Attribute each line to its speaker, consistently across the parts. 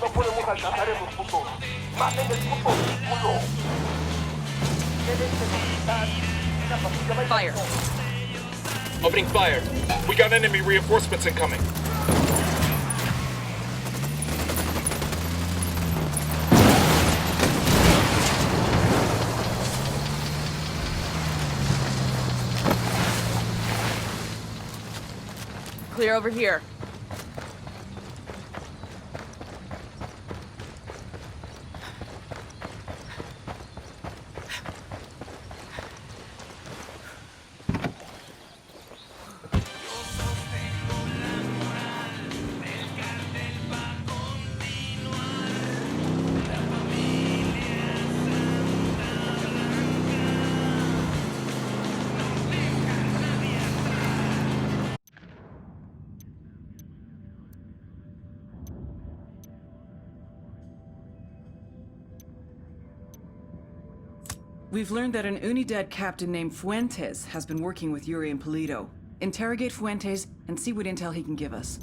Speaker 1: No podemos alcanzar esos putos. Maten el puto vehículo. Tienen que necesitar una pastilla de
Speaker 2: Fire.
Speaker 3: Opening fire. We got enemy reinforcements incoming.
Speaker 2: Clear over here.
Speaker 4: We've learned that an Unidad captain named Fuentes has been working with Yuri and Polito. Interrogate Fuentes and see what intel he can give us.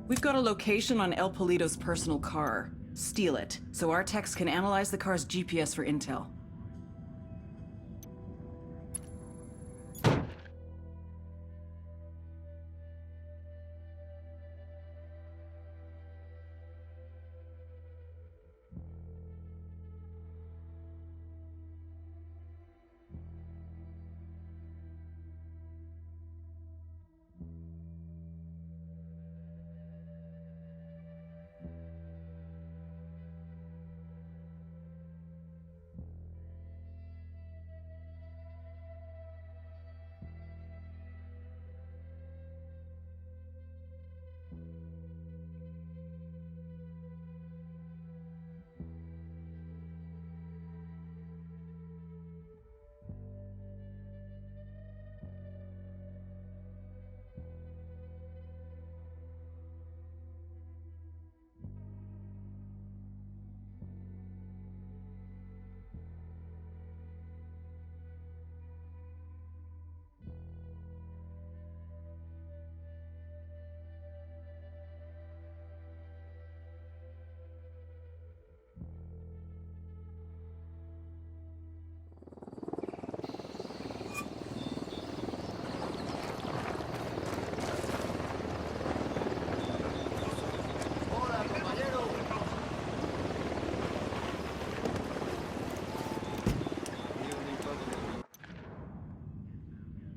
Speaker 4: We've got a location on El Polito's personal car. Steal it, so our techs can analyze the car's GPS for intel.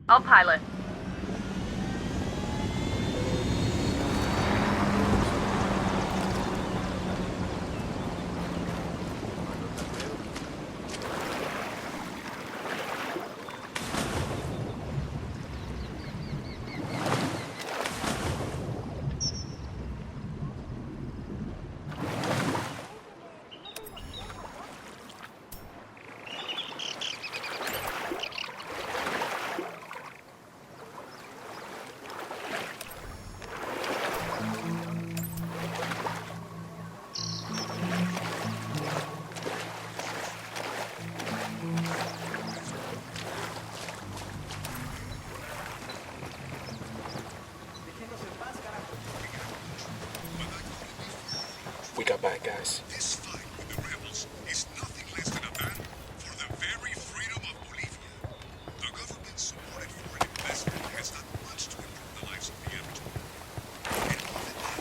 Speaker 2: I'll pilot.
Speaker 3: We got bad guys.
Speaker 5: This fight with the rebels is nothing less than a battle for the very freedom of Bolivia. The government-supported foreign investment has done much to improve the lives of the average people. And more than that,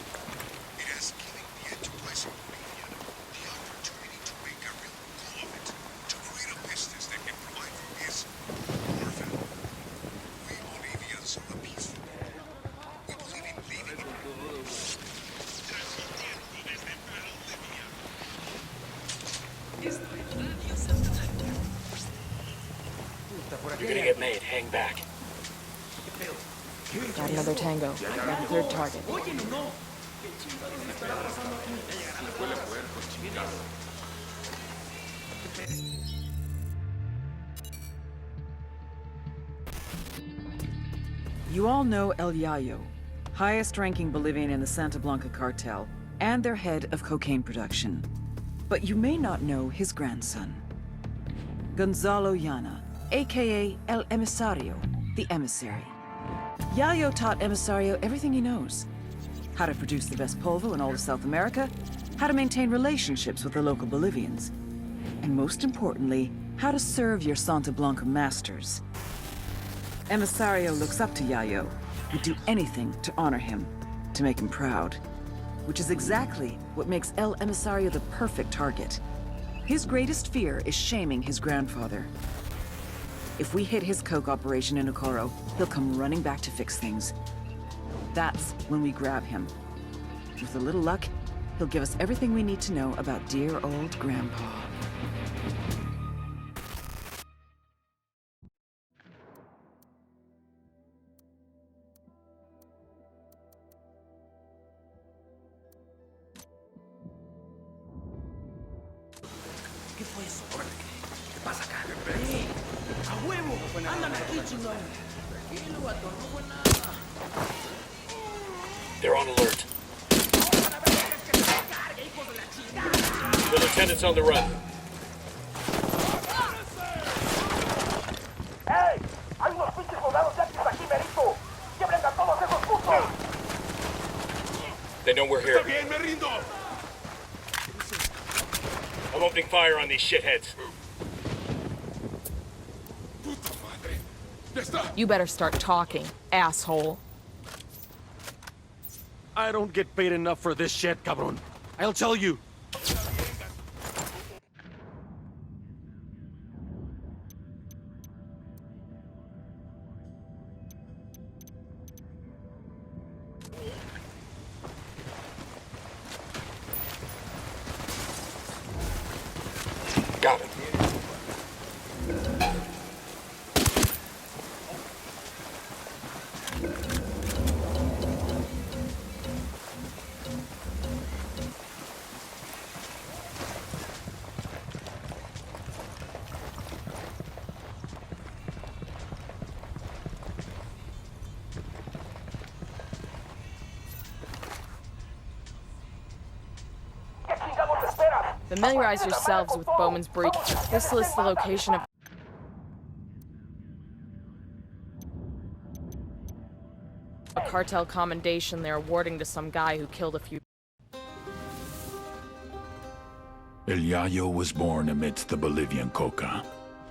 Speaker 5: it has given the enterprising Bolivian the opportunity to make a real go of it, to create a business that can provide for his poor family. We Bolivians are a peaceful people. We believe in living in
Speaker 3: You're gonna get made. Hang back.
Speaker 2: Got another tango. Got a third target.
Speaker 4: You all know El Yayo, highest-ranking Bolivian in the Santa Blanca cartel, and their head of cocaine production. But you may not know his grandson, Gonzalo Llana, aka El Emisario, the emissary. Yayo taught Emisario everything he knows. How to produce the best polvo in all of South America, how to maintain relationships with the local Bolivians, and most importantly, how to serve your Santa Blanca masters. Emisario looks up to Yayo, would do anything to honor him, to make him proud. Which is exactly what makes El Emisario the perfect target. His greatest fear is shaming his grandfather. If we hit his coke operation in Okoro, he'll come running back to fix things. That's when we grab him. With a little luck, he'll give us everything we need to know about dear old Grandpa.
Speaker 1: ¿Qué fue eso? Órale, ¿qué pasa acá? ¡A huevo! ¡Andan aquí, chingón! Tranquilo, vato, no fue nada.
Speaker 3: They're on alert. The lieutenant's on the run.
Speaker 1: ¡Ey! ¡Hay unos pinches soldados yanquis aquí, merito! ¡Quiebren a todos esos putos!
Speaker 3: They know we're here.
Speaker 5: Está bien, me rindo.
Speaker 3: I'm opening fire on these shitheads.
Speaker 5: Puta madre. Ya está.
Speaker 2: You better start talking, asshole.
Speaker 6: I don't get paid enough for this shit, cabron. I'll tell you.
Speaker 3: Got him.
Speaker 1: ¿Qué chingados esperas?
Speaker 2: Familiarize yourselves with Bowman's Breach. This lists the location of a cartel commendation they're awarding to some guy who killed a few.
Speaker 7: El Yayo was born amidst the Bolivian coca.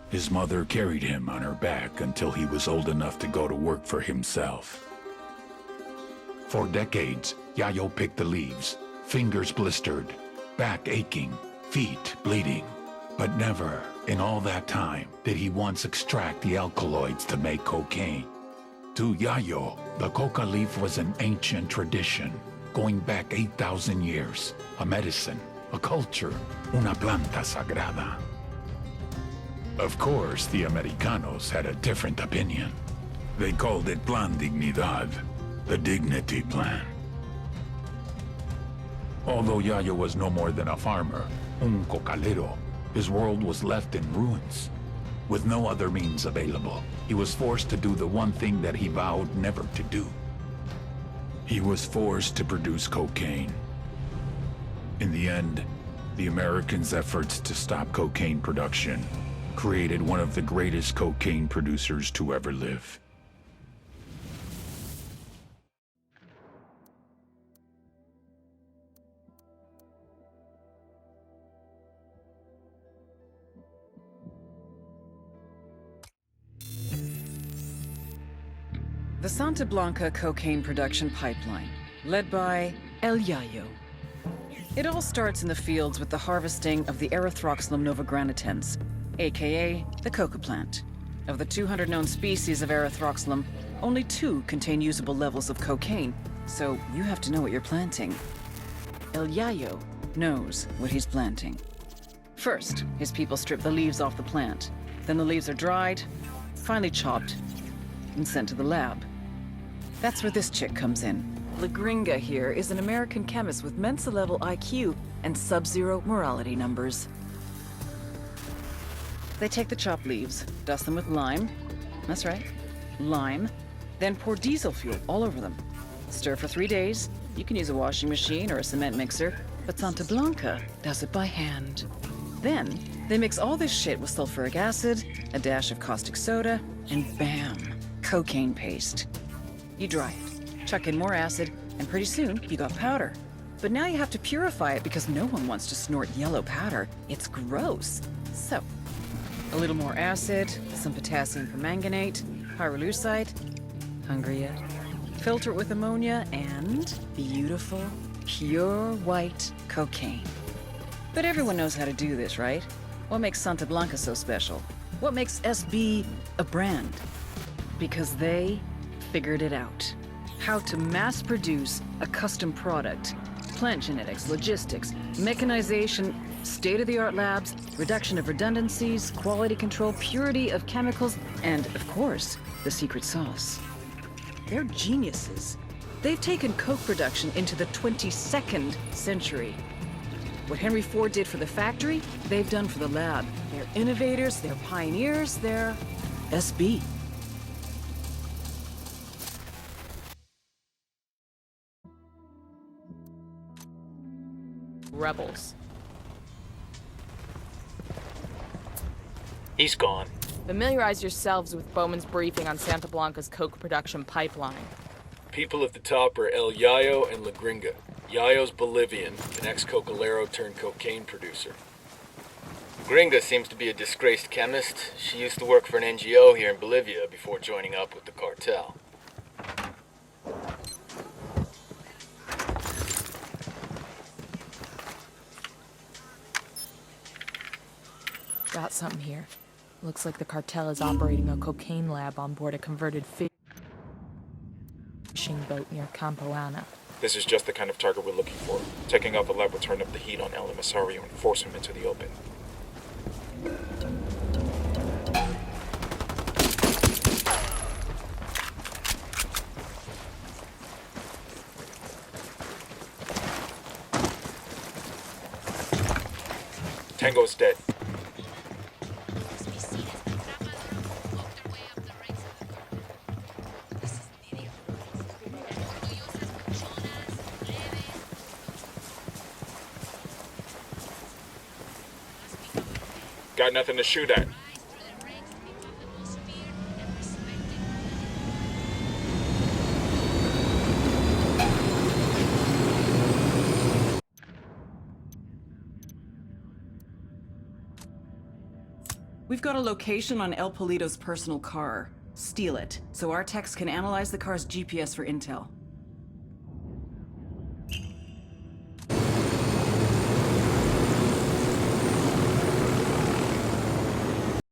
Speaker 7: His mother carried him on her back until he was old enough to go to work for himself. For decades, Yayo picked the leaves, fingers blistered, back aching, feet bleeding. But never, in all that time, did he once extract the alkaloids to make cocaine. To Yayo, the coca leaf was an ancient tradition, going back 8,000 years, a medicine, a culture, una planta sagrada. Of course, the Americanos had a different opinion. They called it Plan Dignidad, the Dignity Plan. Although Yayo was no more than a farmer, un cocalero, his world was left in ruins. With no other means available, he was forced to do the one thing that he vowed never to do. He was forced to produce cocaine. In the end, the Americans' efforts to stop cocaine production created one of the greatest cocaine producers to ever live.
Speaker 4: The Santa Blanca cocaine production pipeline, led by El Yayo. It all starts in the fields with the harvesting of the Erythroxylum novogranitens, aka the coca plant. Of the 200 known species of Erythroxylum, only 2 contain usable levels of cocaine, so you have to know what you're planting. El Yayo knows what he's planting. First, his people strip the leaves off the plant. Then the leaves are dried, finally chopped, and sent to the lab. That's where this chick comes in. La Gringa here is an American chemist with Mensa-level IQ and sub-zero morality numbers. They take the chopped leaves, dust them with lime. That's right, lime. Then pour diesel fuel all over them. Stir for 3 days. You can use a washing machine or a cement mixer, but Santa Blanca does it by hand. Then, they mix all this shit with sulfuric acid, a dash of caustic soda, and bam, cocaine paste. You dry it, chuck in more acid, and pretty soon you got powder. But now you have to purify it because no one wants to snort yellow powder. It's gross. So, a little more acid, some potassium permanganate, pyrolusite. Hungry yet? Filter it with ammonia and beautiful, pure white cocaine. But everyone knows how to do this, right? What makes Santa Blanca so special? What makes SB a brand? Because they figured it out. How to mass produce a custom product. Plant genetics, logistics, mechanization, state-of-the-art labs, reduction of redundancies, quality control, purity of chemicals, and, of course, the secret sauce. They're geniuses. They've taken coke production into the 22nd century. What Henry Ford did for the factory, they've done for the lab. They're innovators, they're pioneers, they're SB.
Speaker 2: Rebels.
Speaker 3: He's gone.
Speaker 2: Familiarize yourselves with Bowman's briefing on Santa Blanca's coke production pipeline.
Speaker 3: People at the top are El Yayo and La Gringa. Yayo's Bolivian, an ex-cocalero turned cocaine producer.
Speaker 8: Gringa seems to be a disgraced chemist. She used to work for an NGO here in Bolivia before joining up with the cartel.
Speaker 2: Got something here. Looks like the cartel is operating a cocaine lab on board a converted fishing boat near Campo Ana.
Speaker 3: This is just the kind of target we're looking for. Taking out the lab will turn up the heat on El Emisario and force him into the open. Tango is dead. Got nothing to shoot at.
Speaker 4: We've got a location on El Polito's personal car. Steal it, so our techs can analyze the car's GPS for intel.